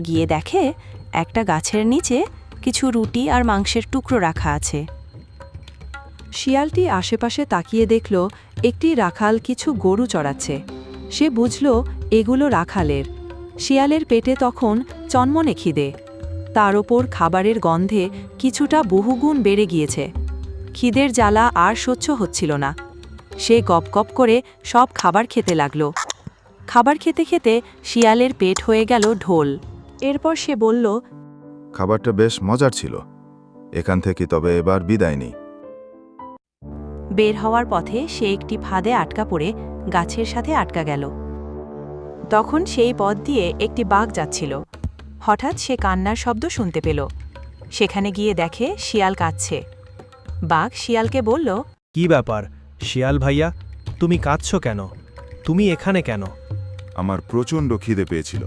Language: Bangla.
গিয়ে দেখে একটা গাছের নিচে কিছু রুটি আর মাংসের টুকরো রাখা আছে। শিয়ালটি আশেপাশে তাকিয়ে দেখল একটি রাখাল কিছু গরু চড়াচ্ছে। সে বুঝল এগুলো রাখালের। শিয়ালের পেটে তখন চনমনে খিদে। তার ওপর খাবারের গন্ধে কিছুটা বহুগুণ বেড়ে গিয়েছে। খিদের জ্বালা আর সহ্য হচ্ছিল না। সে গপ গপ করে সব খাবার খেতে লাগল। খাবার খেতে খেতে শিয়ালের পেট হয়ে গেল ঢোল। এরপর সে বলল, খাবারটা বেশ মজার ছিল, এখান থেকে তবে এবার বিদায় নিই। বের হওয়ার পথে সে একটি ফাঁদে আটকা পড়ে গাছের সাথে আটকা গেল। তখন সেই পথ দিয়ে একটি বাঘ যাচ্ছিল। হঠাৎ সে কান্নার শব্দ শুনতে পেল। সেখানে গিয়ে দেখে শিয়াল কাঁদছে। বাঘ শিয়ালকে বলল, কি ব্যাপার শিয়াল ভাইয়া, তুমি কাঁদছো কেন? তুমি এখানে কেন? আমার প্রচণ্ড খিদে পেয়েছিল,